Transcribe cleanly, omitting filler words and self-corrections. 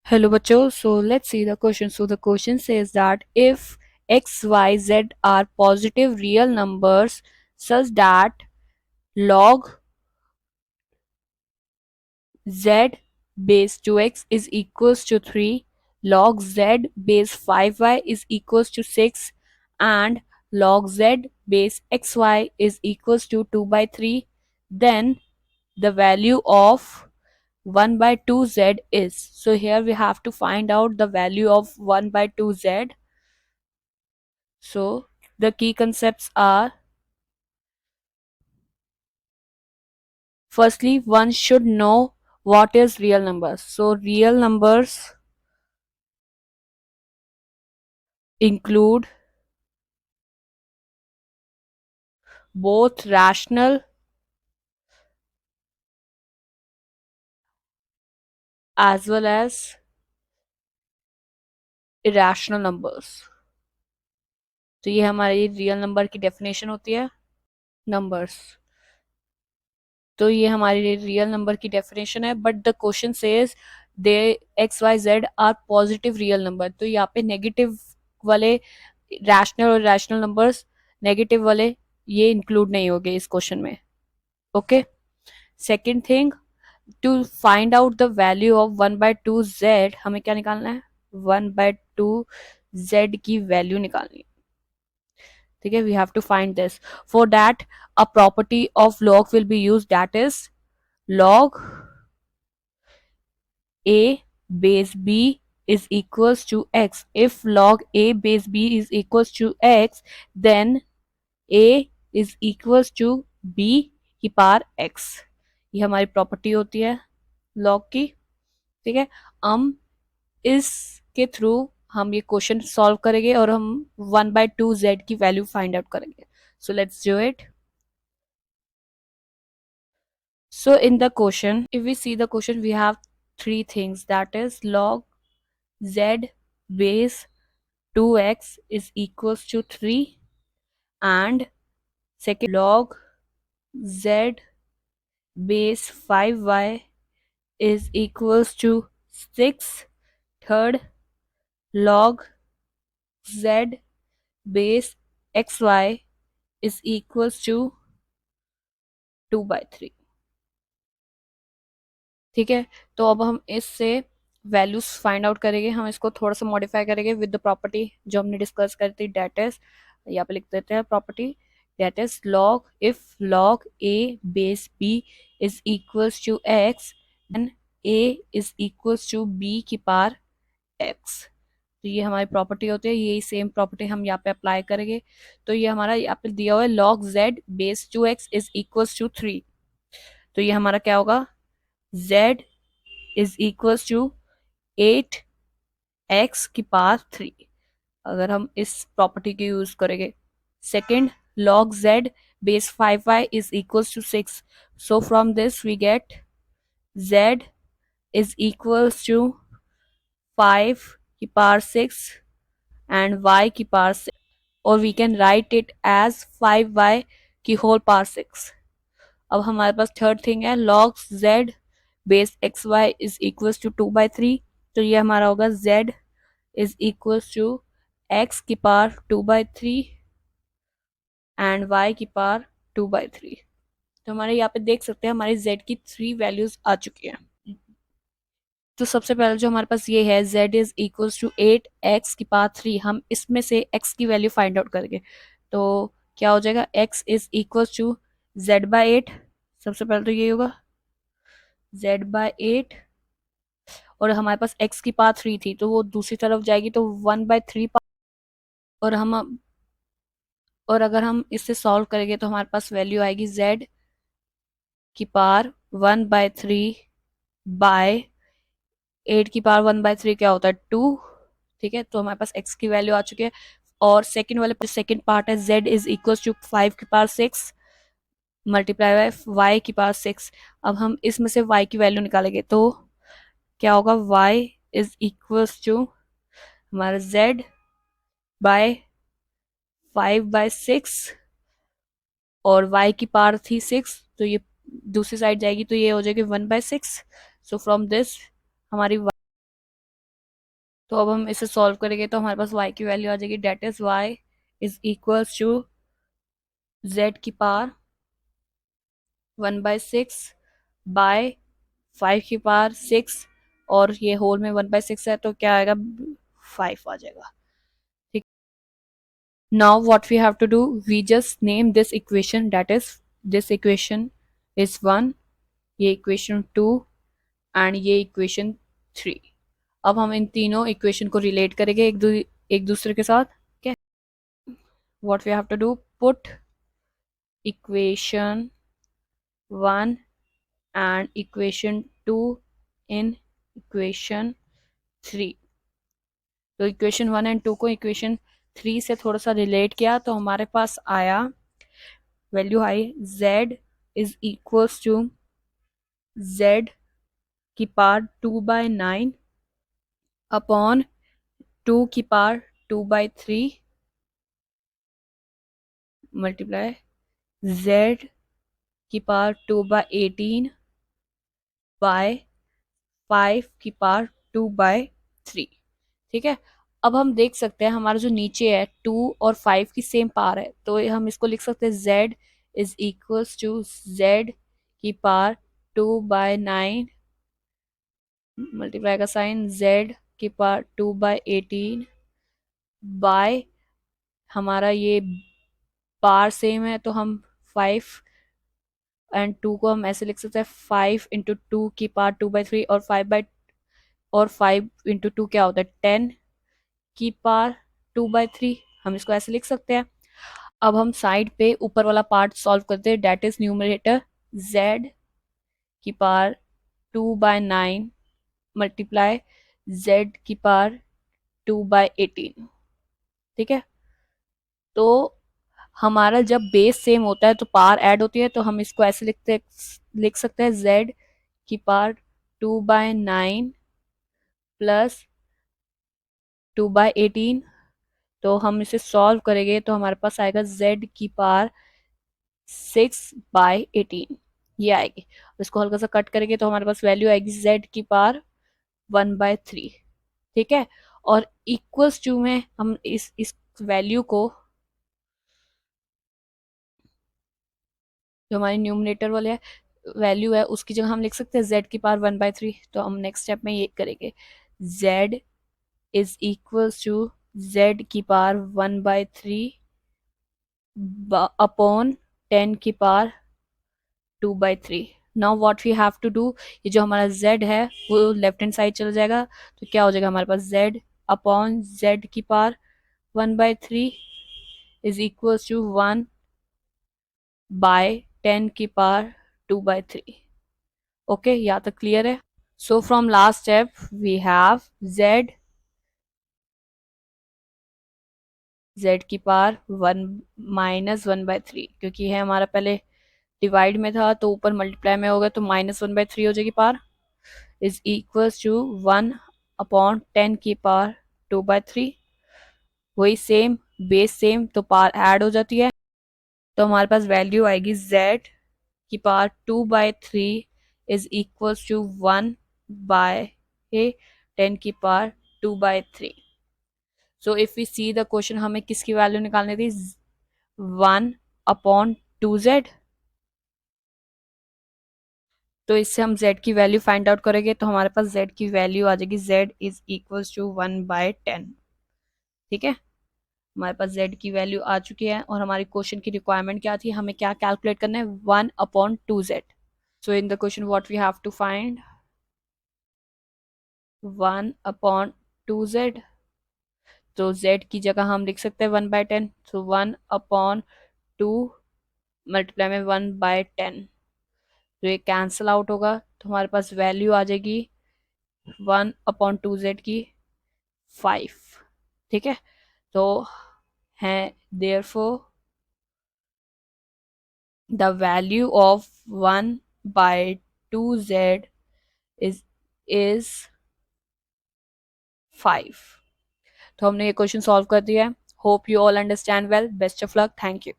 Hello बच्चों, so let's see the question. So the question says that if x, y, z are positive real numbers such that log z base 2x is equals to 3, log z base 5y is equals to 6, and log z base xy is equals to 2 by 3, then the value of 1 by 2z is. So here we have to find out the value of 1 by 2z. So the key concepts are, firstly, one should know what is real numbers. So real numbers include both rational as well as irrational numbers. तो ये हमारी real number की definition होती है, numbers. तो ये हमारी real number की डेफिनेशन है, but the question says they x y z are positive real number. तो यहाँ पे नेगेटिव वाले रैशनल और रैशनल नंबर्स, नेगेटिव वाले ये इंक्लूड नहीं होंगे इस क्वेश्चन में. Okay. Second thing, to find out the value of 1/2z हमें क्या निकालना है, 1/2z की वैल्यू निकालनी है. ठीक है, we have to find this. For that a property of log will be use, that is log a base b is equals to x. If log a base b is equals to x, then a is equals to b की power x. ये हमारी property होती है log की. ठीक है, हम इसके थ्रू हम ये क्वेश्चन सॉल्व करेंगे और हम 1/2z की वैल्यू फाइंड आउट करेंगे. So let's do it. So in the question, if we see the question, we have three things, that is log z base 2x is equals to 3, and second log z base 5y is equals to 6, third log z base xy is equals to 2/3. ठीक है, तो अब हम इससे values find out करेंगे. हम इसको थोड़ा सा मॉडिफाई करेंगे विद द प्रॉपर्टी जो हमने डिस्कस करी थी, डेट इज, यहाँ पे लिख देते हैं property, that is log, if log a base b is equals to x, then a is equals to b की पावर एक्स. तो ये हमारी प्रॉपर्टी होती है, यही सेम प्रॉपर्टी हम यहाँ पे अप्लाई करेंगे. तो ये हमारा यहाँ पे दिया हुआ है log z base 2x is equals to 3. तो ये हमारा क्या होगा, z is equals to 8x की पावर 3, अगर हम इस प्रॉपर्टी को यूज करेंगे. Second, log z base 5y is equals to 6. So from this we get z is equals to 5 की पावर 6 and y की power 6, or we can write it as 5y की whole power 6. अब हमारे पास third thing है log z base x y is equals to 2/3. तो ये हमारा होगा z is equals to x की पावर 2/3 एंड y की पावर 2/3. तो हमारे यहाँ पे देख सकते हैं हमारी z की 3 वैल्यूज आ चुकी हैं. तो सबसे पहले जो हमारे पास ये है z is equals to 8x की पावर 3, हम इसमें से x की वैल्यू फाइंड आउट करेंगे. तो क्या हो जाएगा, x is equals to z/8. सबसे पहले तो ये होगा z/8, और हमारे पास x की पावर 3 थी तो वो दूसरी तरफ जाएगी तो 1/3 और हम, और अगर हम इससे सॉल्व करेंगे तो हमारे पास वैल्यू आएगी z की पावर 1/3 बाय 8 की पावर 1/3 क्या होता है 2. ठीक है, तो हमारे पास x की वैल्यू आ चुकी है. और सेकंड वाले सेकंड पार्ट है z इज इक्वल टू 5 की पावर 6 मल्टीप्लाई बाय y की पावर 6. अब हम इसमें से y की वैल्यू निकालेंगे तो क्या होगा, y इज इक्वल्स टू हमारा z बाय 5/6 और y की पावर थी 6, तो ये दूसरी साइड जाएगी तो ये हो जाएगी 1/6. सो फ्रॉम दिस हमारी तो अब हम इसे सॉल्व करेंगे तो हमारे पास y की वैल्यू आ जाएगी, that is y is equals to z की पावर 1/6 बाय 5 की पावर 6, और ये होल में 1/6 है तो क्या आएगा, 5 आ जाएगा। ठीक, now what we have to do, we just name this equation, that is this equation is 1, ये इक्वेशन 2 एंड ये इक्वेशन 3। अब हम इन तीनों इक्वेशन को रिलेट करेंगे एक दूसरे के साथ। क्या, what we have to do, put equation 1 and equation 2 in equation 3। तो इक्वेशन 1 एंड 2 को इक्वेशन 3 से थोड़ा सा रिलेट किया तो हमारे पास आया, value I z is equals to z की पावर 2/9 अपॉन 2 की पावर 2/3 मल्टीप्लाई z की पावर 2/18 बाय 5 की पावर 2/3। ठीक है, अब हम देख सकते हैं हमारा जो नीचे है 2 और 5 की सेम पावर है, तो हम इसको लिख सकते हैं z is equals to z की पावर 2/9 मल्टीप्लाई का साइन z की पावर 2/18 बाय, हमारा ये पावर सेम है तो हम 5 एंड 2 को हम ऐसे लिख सकते हैं 5 इंटू 2 की पावर 2/3, और 5 इंटू 2 क्या होता है 10 की पावर 2/3, हम इसको ऐसे लिख सकते हैं। अब हम साइड पे ऊपर वाला पार्ट सॉल्व करते हैं, डेट इज न्यूमरेटर z की पावर 2/9 मल्टीप्लाई z की पावर 2/18। ठीक है, तो हमारा जब बेस सेम होता है तो पावर ऐड होती है, तो हम इसको ऐसे लिख सकते हैं z की पावर 2/9 प्लस 2/18। तो हम इसे सॉल्व करेंगे तो हमारे पास आएगा z की पावर 6/18, ये आएगी। इसको हल्का सा कट करेंगे तो हमारे पास वैल्यू आएगी z की पावर 1/3। ठीक है, और इक्वल्स टू में हम इस वैल्यू को, जो हमारी न्यूमरेटर वाले है वैल्यू है उसकी जगह हम लिख सकते हैं z की पावर 1/3। तो हम नेक्स्ट स्टेप में ये करेंगे, z is equals to z की पावर 1/3 अपॉन 10 की power 2/3। Now what we have to do, ये जो हमारा z है वो लेफ्ट हैंड साइड चला जाएगा, तो क्या हो जाएगा हमारे पास z अपॉन z की पावर 1/3 इज इक्वल्स टू 1/10 की पावर 2/3। ओके, यहाँ तक क्लियर है। So from last step we have z की पावर 1 माइनस 1/3, क्योंकि है हमारा पहले डिवाइड में था तो ऊपर मल्टीप्लाई में होगा तो -1/3 हो जाएगी पावर, इज इक्वल्स टू 1/10 की पावर 2/3। वही सेम, बेस सेम तो पावर ऐड हो जाती है, तो हमारे पास वैल्यू आएगी z की पावर 2/3 इज इक्वल्स टू 1/10 की power 2/3। So if we see the question, हमें किसकी वैल्यू निकालनी थी, 1/2z। तो इससे हम z की वैल्यू फाइंड आउट करेंगे तो हमारे पास z की वैल्यू आ जाएगी z इज इक्वल्स टू 1/10। ठीक है, हमारे पास z की वैल्यू आ चुकी है, और हमारी क्वेश्चन की रिक्वायरमेंट क्या थी, हमें क्या कैलकुलेट करना है, 1/2z। So in the question what we have to find 1/2z, तो z की जगह हम लिख सकते हैं 1/10, तो 1/2 मल्टीप्लाई में 1/10, तो ये कैंसिल आउट होगा, तो हमारे पास वैल्यू आ जाएगी 1/2z की 5। ठीक है, तो है therefore the value of 1/2z is 5। तो हमने ये क्वेश्चन सॉल्व कर दिया है। Hope you all understand well, best of luck, thank you.